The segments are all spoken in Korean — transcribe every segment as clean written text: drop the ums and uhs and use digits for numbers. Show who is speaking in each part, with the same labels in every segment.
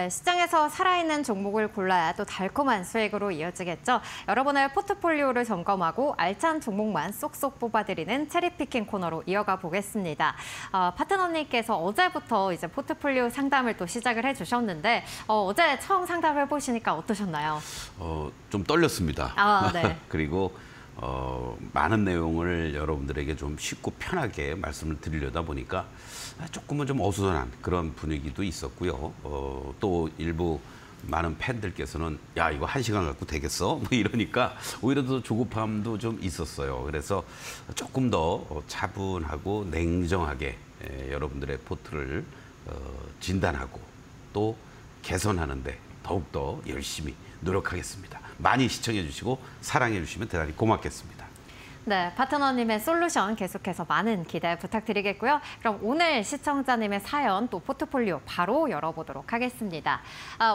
Speaker 1: 네, 시장에서 살아있는 종목을 골라야 또 달콤한 수익으로 이어지겠죠. 여러분의 포트폴리오를 점검하고 알찬 종목만 쏙쏙 뽑아드리는 체리피킹 코너로 이어가 보겠습니다. 파트너님께서 어제부터 이제 포트폴리오 상담을 또 시작을 해주셨는데 어제 처음 상담해 보시니까 어떠셨나요?
Speaker 2: 좀 떨렸습니다.
Speaker 1: 네.
Speaker 2: 그리고 많은 내용을 여러분들에게 좀 쉽고 편하게 말씀을 드리려다 보니까 조금은 좀 어수선한 그런 분위기도 있었고요. 또 일부 많은 팬들께서는 야, 이거 1시간 갖고 되겠어? 뭐 이러니까 오히려 더 조급함도 좀 있었어요. 그래서 조금 더 차분하고 냉정하게 여러분들의 포트를 진단하고 또 개선하는데 더욱더 열심히 노력하겠습니다. 많이 시청해 주시고 사랑해 주시면 대단히 고맙겠습니다.
Speaker 1: 네, 파트너님의 솔루션 계속해서 많은 기대 부탁드리겠고요. 그럼 오늘 시청자님의 사연 또 포트폴리오 바로 열어보도록 하겠습니다.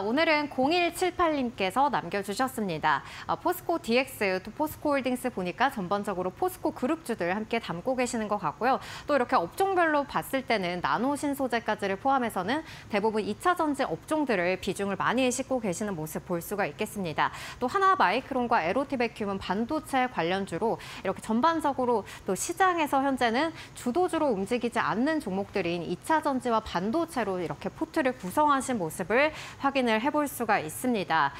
Speaker 1: 오늘은 0178님께서 남겨주셨습니다. 포스코 DX 또 포스코 홀딩스 보니까 전반적으로 포스코 그룹주들 함께 담고 계시는 것 같고요. 또 이렇게 업종별로 봤을 때는 나노 신소재까지를 포함해서는 대부분 2차 전지 업종들을 비중을 많이 싣고 계시는 모습 볼 수가 있겠습니다. 또 하나마이크론과 에로티베큐은 반도체 관련주로 이렇게 전반적으로 또 시장에서 현재는 주도주로 움직이지 않는 종목들인 2차 전지와 반도체로 이렇게 포트를 구성하신 모습을 확인을 해볼 수가 있습니다.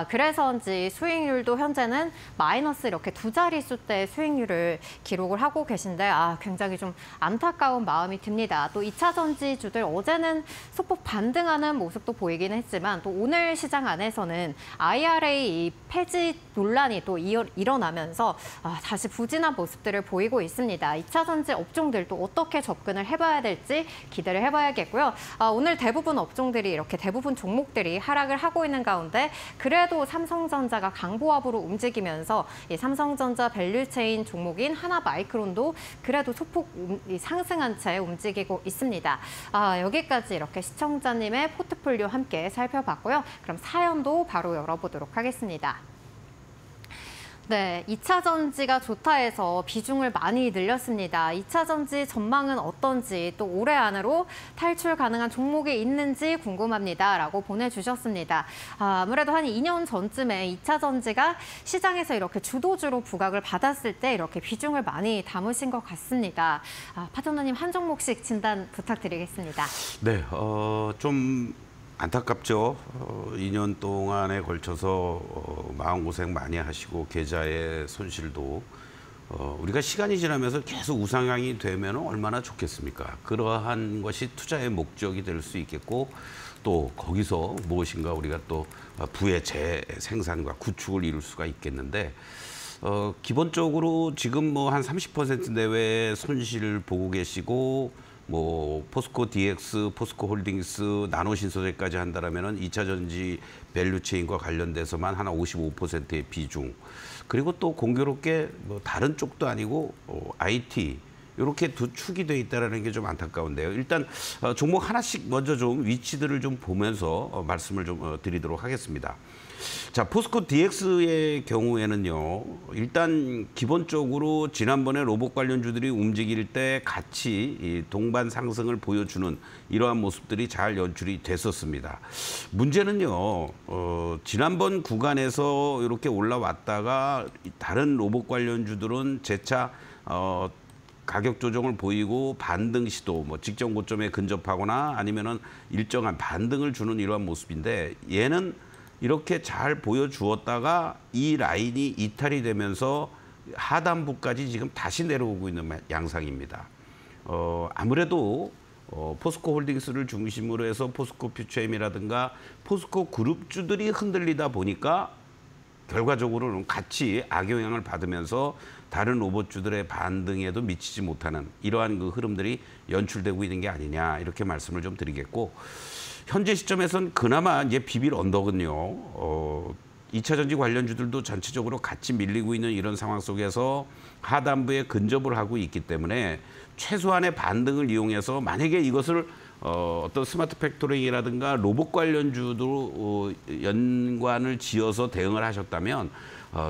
Speaker 1: 그래서인지 수익률도 현재는 마이너스 이렇게 두 자릿수대 수익률을 기록을 하고 계신데 굉장히 좀 안타까운 마음이 듭니다. 또 2차 전지주들 어제는 소폭 반등하는 모습도 보이긴 했지만 또 오늘 시장 안에서는 IRA 폐지 논란이 또 일어나면서 다시 부진한 모습들을 보이고 있습니다. 2차 전지 업종들도 어떻게 접근을 해봐야 될지 기대를 해봐야겠고요. 오늘 대부분 업종들이 이렇게 대부분 종목들이 하락을 하고 있는 가운데 그래도 삼성전자가 강보합으로 움직이면서 이 삼성전자 밸류체인 종목인 하나마이크론도 그래도 소폭 상승한 채 움직이고 있습니다. 여기까지 이렇게 시청자님의 포트폴리오 함께 살펴봤고요. 그럼 사연도 바로 열어보도록 하겠습니다. 네, 2차 전지가 좋다 해서 비중을 많이 늘렸습니다. 2차 전지 전망은 어떤지 또 올해 안으로 탈출 가능한 종목이 있는지 궁금합니다. 라고 보내주셨습니다. 아무래도 한 2년 전쯤에 2차 전지가 시장에서 이렇게 주도주로 부각을 받았을 때 이렇게 비중을 많이 담으신 것 같습니다. 파트너님 한 종목씩 진단 부탁드리겠습니다.
Speaker 2: 네, 좀 안타깝죠. 2년 동안에 걸쳐서 마음고생 많이 하시고 계좌의 손실도 우리가 시간이 지나면서 계속 우상향이 되면 얼마나 좋겠습니까? 그러한 것이 투자의 목적이 될 수 있겠고 또 거기서 무엇인가 우리가 또 부의 재생산과 구축을 이룰 수가 있겠는데 기본적으로 지금 뭐 한 30% 내외의 손실을 보고 계시고 뭐 포스코 DX, 포스코 홀딩스, 나노 신소재까지 한다라면은 2차 전지 밸류체인과 관련돼서만 한 55%의 비중. 그리고 또 공교롭게 뭐 다른 쪽도 아니고 IT 이렇게 두 축이 돼 있다라는 게 좀 안타까운데요. 일단 종목 하나씩 먼저 좀 위치들을 좀 보면서 말씀을 좀 드리도록 하겠습니다. 자, 포스코 DX의 경우에는요, 일단 기본적으로 지난번에 로봇 관련주들이 움직일 때 같이 이 동반 상승을 보여주는 이러한 모습들이 잘 연출이 됐었습니다. 문제는요, 지난번 구간에서 이렇게 올라왔다가 다른 로봇 관련주들은 재차 가격 조정을 보이고 반등 시도, 뭐 직전 고점에 근접하거나 아니면은 일정한 반등을 주는 이러한 모습인데 얘는 이렇게 잘 보여주었다가 이 라인이 이탈이 되면서 하단부까지 지금 다시 내려오고 있는 양상입니다. 아무래도 포스코 홀딩스를 중심으로 해서 포스코 퓨처엠이라든가 포스코 그룹주들이 흔들리다 보니까 결과적으로는 같이 악영향을 받으면서 다른 로봇주들의 반등에도 미치지 못하는 이러한 그 흐름들이 연출되고 있는 게 아니냐 이렇게 말씀을 좀 드리겠고 현재 시점에서는 그나마 이제 비빌 언덕은요. 2차 전지 관련주들도 전체적으로 같이 밀리고 있는 이런 상황 속에서 하단부에 근접을 하고 있기 때문에 최소한의 반등을 이용해서 만약에 이것을 어떤 스마트 팩토링이라든가 로봇 관련주도 연관을 지어서 대응을 하셨다면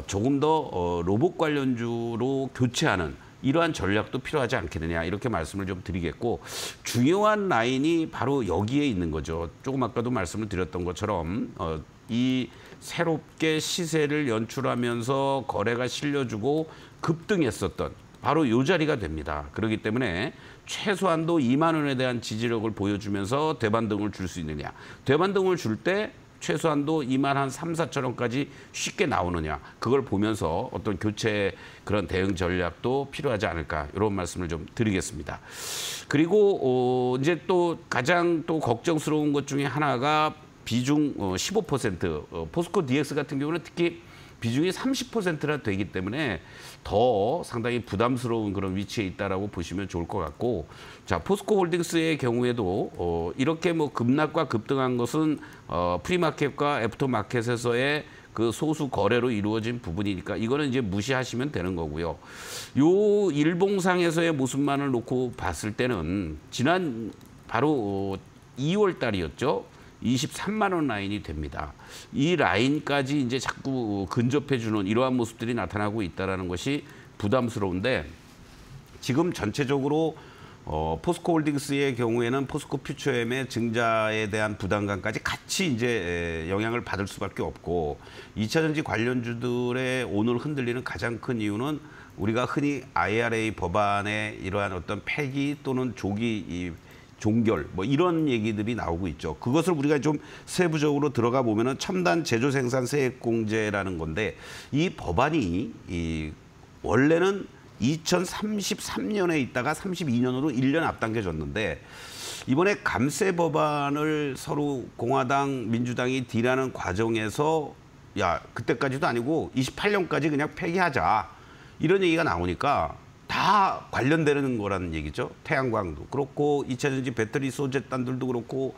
Speaker 2: 조금 더 로봇 관련주로 교체하는 이러한 전략도 필요하지 않겠느냐 이렇게 말씀을 좀 드리겠고 중요한 라인이 바로 여기에 있는 거죠. 조금 아까도 말씀을 드렸던 것처럼 이 새롭게 시세를 연출하면서 거래가 실려주고 급등했었던 바로 이 자리가 됩니다. 그렇기 때문에 최소한도 2만 원에 대한 지지력을 보여주면서 대반등을 줄 수 있느냐. 대반등을 줄 때 최소한도 2만 한 3, 4천 원까지 쉽게 나오느냐. 그걸 보면서 어떤 교체 그런 대응 전략도 필요하지 않을까. 이런 말씀을 좀 드리겠습니다. 그리고 이제 또 가장 또 걱정스러운 것 중에 하나가 비중 15% 포스코 DX 같은 경우는 특히 비중이 30%나 되기 때문에 더 상당히 부담스러운 그런 위치에 있다라고 보시면 좋을 것 같고, 자 포스코 홀딩스의 경우에도 이렇게 뭐 급락과 급등한 것은 프리마켓과 애프터마켓에서의 그 소수 거래로 이루어진 부분이니까 이거는 이제 무시하시면 되는 거고요. 요 일봉상에서의 모습만을 놓고 봤을 때는 지난 바로 2월 달이었죠. 23만 원 라인이 됩니다. 이 라인까지 이제 자꾸 근접해주는 이러한 모습들이 나타나고 있다는 것이 부담스러운데 지금 전체적으로 포스코 홀딩스의 경우에는 포스코 퓨처엠의 증자에 대한 부담감까지 같이 이제 영향을 받을 수밖에 없고 2차 전지 관련주들의 오늘 흔들리는 가장 큰 이유는 우리가 흔히 IRA 법안의 이러한 어떤 폐기 또는 조기 종결 뭐 이런 얘기들이 나오고 있죠. 그것을 우리가 좀 세부적으로 들어가 보면은 첨단 제조 생산 세액 공제라는 건데 이 법안이 원래는 2033년에 있다가 32년으로 1년 앞당겨졌는데 이번에 감세 법안을 서로 공화당, 민주당이 딜하는 과정에서 야 그때까지도 아니고 28년까지 그냥 폐기하자 이런 얘기가 나오니까 다 관련되는 거라는 얘기죠. 태양광도 그렇고 2차 전지 배터리 소재단들도 그렇고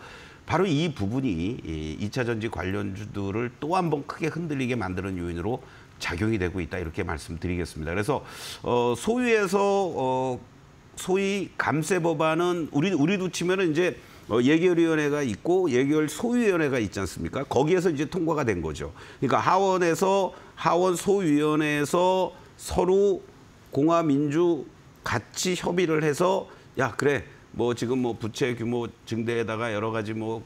Speaker 2: 바로 이 부분이 2차 전지 관련주들을 또 한 번 크게 흔들리게 만드는 요인으로 작용이 되고 있다 이렇게 말씀드리겠습니다. 그래서 소위에서 소위 감세 법안은 우리도 치면은 이제 예결위원회가 있고 예결 소위원회가 있지 않습니까? 거기에서 이제 통과가 된 거죠. 그러니까 하원 소위원회에서 서로 공화 민주 같이 협의를 해서 야 그래 뭐 지금 뭐 부채 규모 증대에다가 여러 가지 뭐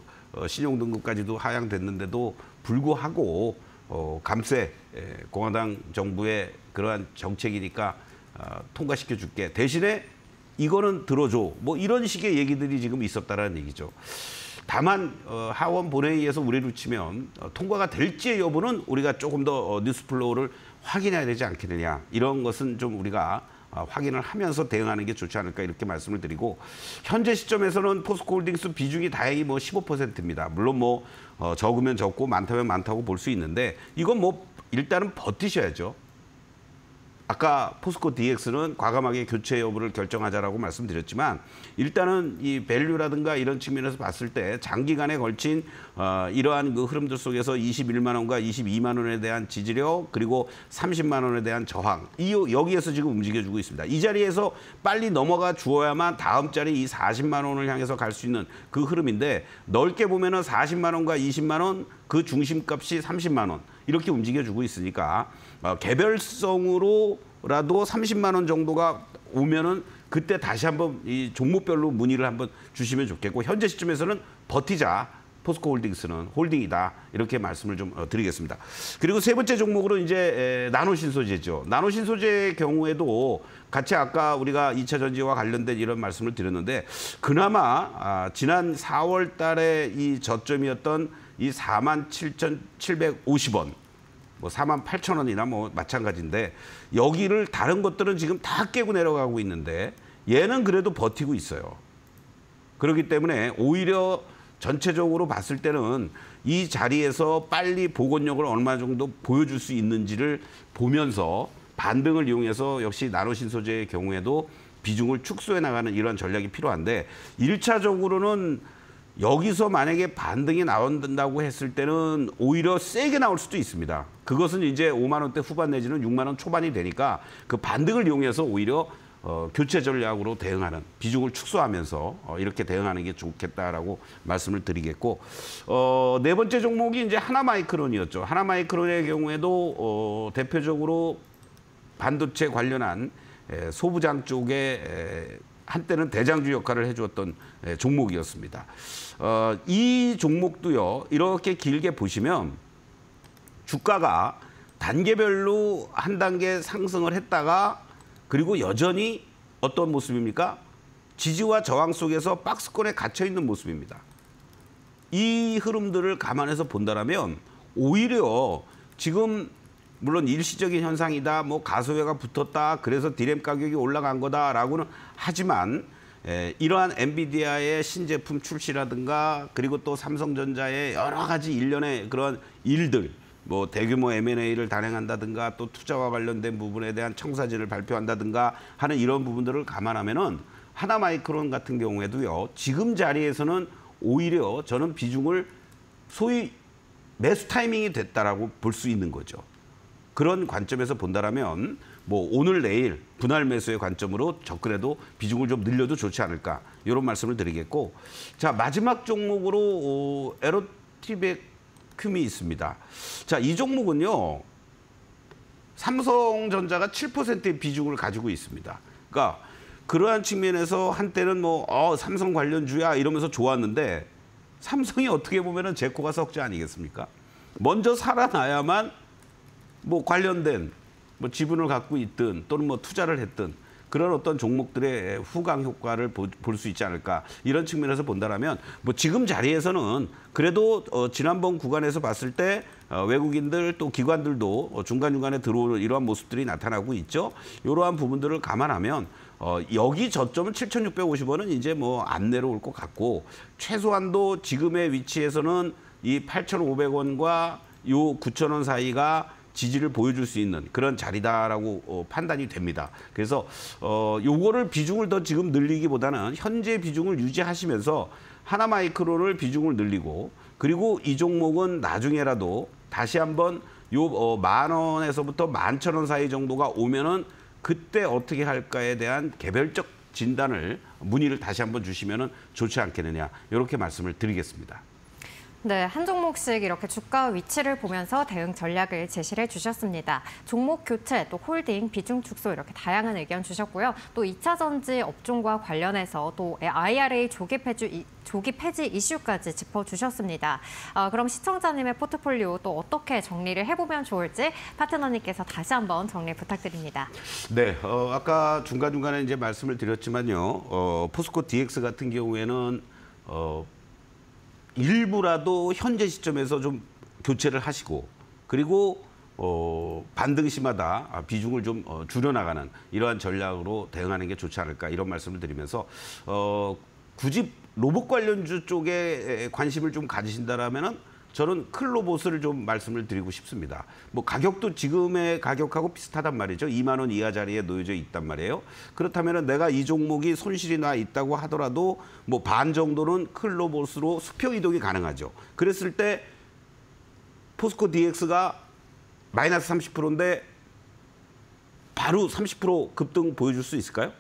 Speaker 2: 신용 등급까지도 하향됐는데도 불구하고 감세 공화당 정부의 그러한 정책이니까 통과시켜 줄게 대신에 이거는 들어줘 뭐 이런 식의 얘기들이 지금 있었다라는 얘기죠. 다만 하원 본회의에서 우리로 치면 통과가 될지의 여부는 우리가 조금 더 뉴스플로우를 확인해야 되지 않겠느냐. 이런 것은 좀 우리가 확인을 하면서 대응하는 게 좋지 않을까 이렇게 말씀을 드리고 현재 시점에서는 포스코 홀딩스 비중이 다행히 뭐 15%입니다. 물론 뭐 적으면 적고 많다면 많다고 볼 수 있는데 이건 뭐 일단은 버티셔야죠. 아까 포스코 DX는 과감하게 교체 여부를 결정하자라고 말씀드렸지만 일단은 이 밸류라든가 이런 측면에서 봤을 때 장기간에 걸친 이러한 그 흐름들 속에서 21만 원과 22만 원에 대한 지지력 그리고 30만 원에 대한 저항 여기에서 지금 움직여주고 있습니다. 이 자리에서 빨리 넘어가 주어야만 다음 자리 이 40만 원을 향해서 갈 수 있는 그 흐름인데 넓게 보면은 40만 원과 20만 원 그 중심값이 30만 원 이렇게 움직여주고 있으니까 개별성으로라도 30만 원 정도가 오면은 그때 다시 한번 이 종목별로 문의를 한번 주시면 좋겠고 현재 시점에서는 버티자. 포스코 홀딩스는 홀딩이다. 이렇게 말씀을 좀 드리겠습니다. 그리고 세 번째 종목으로 이제 나노신소재죠. 나노신소재의 경우에도 같이 아까 우리가 2차 전지와 관련된 이런 말씀을 드렸는데 그나마 지난 4월 달에 이 저점이었던 이 47,750원 뭐 48,000원이나 뭐 마찬가지인데 여기를 다른 것들은 지금 다 깨고 내려가고 있는데 얘는 그래도 버티고 있어요. 그렇기 때문에 오히려 전체적으로 봤을 때는 이 자리에서 빨리 복원력을 얼마 정도 보여줄 수 있는지를 보면서 반등을 이용해서 역시 나노신소재의 경우에도 비중을 축소해 나가는 이런 전략이 필요한데 1차적으로는 여기서 만약에 반등이 나온다고 했을 때는 오히려 세게 나올 수도 있습니다. 그것은 이제 5만 원대 후반 내지는 6만 원 초반이 되니까 그 반등을 이용해서 오히려 교체 전략으로 대응하는 비중을 축소하면서 이렇게 대응하는 게 좋겠다라고 말씀을 드리겠고 네 번째 종목이 이제 하나마이크론이었죠. 하나마이크론의 경우에도 대표적으로 반도체 관련한 소부장 쪽에 한때는 대장주 역할을 해주었던 종목이었습니다. 이 종목도요, 이렇게 길게 보시면 주가가 단계별로 한 단계 상승을 했다가 그리고 여전히 어떤 모습입니까? 지지와 저항 속에서 박스권에 갇혀 있는 모습입니다. 이 흐름들을 감안해서 본다면 오히려 지금 물론 일시적인 현상이다, 뭐 가소회가 붙었다, 그래서 디램 가격이 올라간 거다라고는 하지만 이러한 엔비디아의 신제품 출시라든가 그리고 또 삼성전자의 여러 가지 일련의 그런 일들, 뭐 대규모 M&A를 단행한다든가 또 투자와 관련된 부분에 대한 청사진을 발표한다든가 하는 이런 부분들을 감안하면은 하나마이크론 같은 경우에도요, 지금 자리에서는 오히려 저는 비중을 소위 매수 타이밍이 됐다라고 볼 수 있는 거죠. 그런 관점에서 본다면 뭐 오늘 내일 분할 매수의 관점으로 접근해도 비중을 좀 늘려도 좋지 않을까, 이런 말씀을 드리겠고, 자 마지막 종목으로 에로티베큐이 있습니다. 자, 이 종목은요, 삼성전자가 7%의 비중을 가지고 있습니다. 그러니까 그러한 측면에서 한때는 뭐 삼성 관련주야 이러면서 좋았는데, 삼성이 어떻게 보면은 제코가 석재 아니겠습니까? 먼저 살아나야만 뭐 관련된 뭐 지분을 갖고 있든 또는 뭐 투자를 했든 그런 어떤 종목들의 후광 효과를 볼 수 있지 않을까, 이런 측면에서 본다면 뭐 지금 자리에서는 그래도 지난번 구간에서 봤을 때 외국인들 또 기관들도 중간중간에 들어오는 이러한 모습들이 나타나고 있죠. 이러한 부분들을 감안하면 여기 저점은 7,650원은 이제 뭐 안 내려올 것 같고, 최소한도 지금의 위치에서는 이 8,500원과 요 9,000원 사이가 지지를 보여줄 수 있는 그런 자리다라고 판단이 됩니다. 그래서 요거를 비중을 더 지금 늘리기보다는 현재 비중을 유지하시면서 하나마이크론을 비중을 늘리고, 그리고 이 종목은 나중에라도 다시 한번 요 10,000원에서부터 11,000원 사이 정도가 오면은 그때 어떻게 할까에 대한 개별적 진단을 문의를 다시 한번 주시면은 좋지 않겠느냐, 이렇게 말씀을 드리겠습니다.
Speaker 1: 네, 한 종목씩 이렇게 주가 위치를 보면서 대응 전략을 제시를 해주셨습니다. 종목 교체, 또 홀딩, 비중 축소 이렇게 다양한 의견 주셨고요. 또 2차 전지 업종과 관련해서 또 IRA 조기 폐지 이슈까지 짚어주셨습니다. 그럼 시청자님의 포트폴리오 또 어떻게 정리를 해보면 좋을지 파트너님께서 다시 한번 정리 부탁드립니다.
Speaker 2: 네, 아까 중간중간에 이제 말씀을 드렸지만요. 포스코 DX 같은 경우에는 일부라도 현재 시점에서 좀 교체를 하시고, 그리고 반등 시마다 비중을 좀 줄여나가는 이러한 전략으로 대응하는 게 좋지 않을까, 이런 말씀을 드리면서 굳이 로봇 관련주 쪽에 관심을 좀 가지신다라면은 저는 클로봇을 좀 말씀을 드리고 싶습니다. 뭐 가격도 지금의 가격하고 비슷하단 말이죠. 2만 원 이하 자리에 놓여져 있단 말이에요. 그렇다면은 내가 이 종목이 손실이 나 있다고 하더라도 뭐 반 정도는 클로봇으로 수평 이동이 가능하죠. 그랬을 때 포스코 DX가 마이너스 30%인데 바로 30% 급등 보여줄 수 있을까요?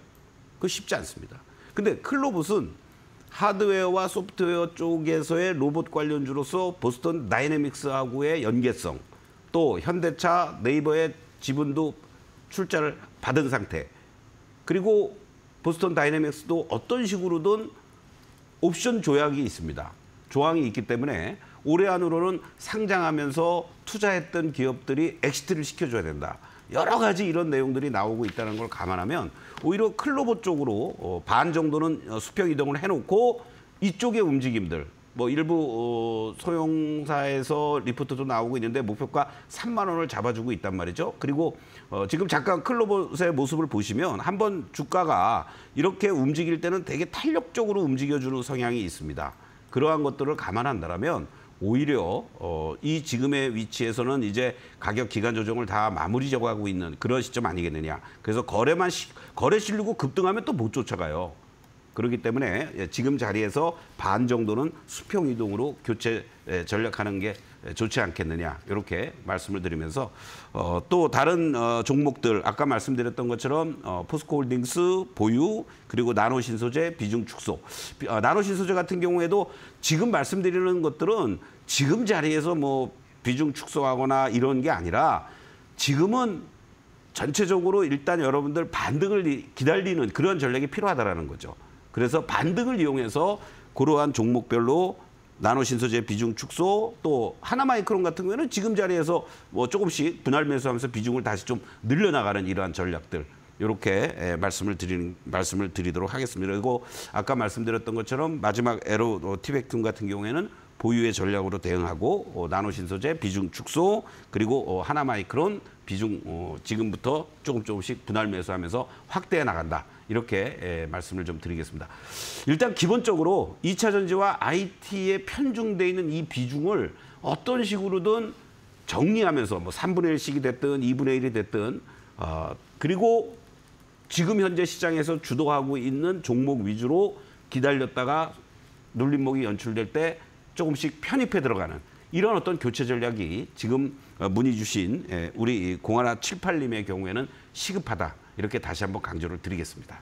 Speaker 2: 그거 쉽지 않습니다. 근데 클로봇은 하드웨어와 소프트웨어 쪽에서의 로봇 관련주로서 보스턴 다이내믹스하고의 연계성, 또 현대차, 네이버의 지분도 출자를 받은 상태, 그리고 보스턴 다이내믹스도 어떤 식으로든 옵션 조약이 있습니다. 조항이 있기 때문에 올해 안으로는 상장하면서 투자했던 기업들이 엑시트를 시켜줘야 된다. 여러 가지 이런 내용들이 나오고 있다는 걸 감안하면 오히려 클로봇 쪽으로 반 정도는 수평 이동을 해놓고 이쪽의 움직임들, 뭐 일부 소형사에서 리포트도 나오고 있는데 목표가 3만 원을 잡아주고 있단 말이죠. 그리고 지금 잠깐 클로봇의 모습을 보시면 한번 주가가 이렇게 움직일 때는 되게 탄력적으로 움직여주는 성향이 있습니다. 그러한 것들을 감안한다면 오히려 이 지금의 위치에서는 이제 가격 기간 조정을 다 마무리 적어가고 있는 그런 시점 아니겠느냐. 그래서 거래 실리고 급등하면 또 못 쫓아가요. 그렇기 때문에 지금 자리에서 반 정도는 수평 이동으로 교체 전략하는 게 좋지 않겠느냐, 이렇게 말씀을 드리면서 또 다른 종목들 아까 말씀드렸던 것처럼 포스코홀딩스 보유, 그리고 나노신소재 비중 축소. 나노신소재 같은 경우에도 지금 말씀드리는 것들은 지금 자리에서 뭐 비중 축소하거나 이런 게 아니라 지금은 전체적으로 일단 여러분들 반등을 기다리는 그런 전략이 필요하다라는 거죠. 그래서 반등을 이용해서 그러한 종목별로 나노신소재 비중 축소, 또 하나마이크론 같은 경우에는 지금 자리에서 뭐 조금씩 분할 매수하면서 비중을 다시 좀 늘려나가는 이러한 전략들, 이렇게 말씀을 드리도록 하겠습니다. 그리고 아까 말씀드렸던 것처럼 마지막 에로 티백튠 같은 경우에는 보유의 전략으로 대응하고 나노신소재 비중 축소, 그리고 하나마이크론 비중 지금부터 조금씩 분할 매수하면서 확대해 나간다. 이렇게 말씀을 좀 드리겠습니다. 일단 기본적으로 2차 전지와 IT에 편중돼 있는 이 비중을 어떤 식으로든 정리하면서 뭐 3분의 1씩이 됐든 2분의 1이 됐든 그리고 지금 현재 시장에서 주도하고 있는 종목 위주로 기다렸다가 눌림목이 연출될 때 조금씩 편입해 들어가는 이런 어떤 교체 전략이 지금 문의 주신 우리 0178님의 경우에는 시급하다. 이렇게 다시 한번 강조를 드리겠습니다.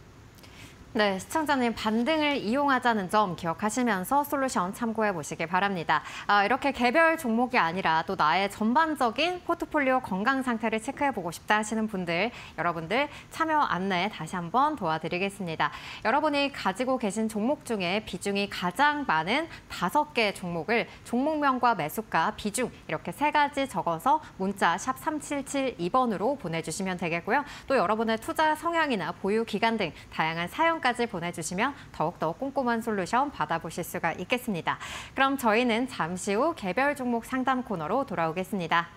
Speaker 1: 네, 시청자님 반등을 이용하자는 점 기억하시면서 솔루션 참고해 보시기 바랍니다. 이렇게 개별 종목이 아니라 또 나의 전반적인 포트폴리오 건강 상태를 체크해 보고 싶다 하시는 분들, 여러분들 참여 안내 다시 한번 도와드리겠습니다. 여러분이 가지고 계신 종목 중에 비중이 가장 많은 5개 종목을 종목명과 매수가, 비중 이렇게 3가지 적어서 문자 샵 3772번으로 보내주시면 되겠고요. 또 여러분의 투자 성향이나 보유 기간 등 다양한 사연 까지 보내주시면 더욱더 꼼꼼한 솔루션 받아보실 수가 있겠습니다. 그럼 저희는 잠시 후 개별 종목 상담 코너로 돌아오겠습니다.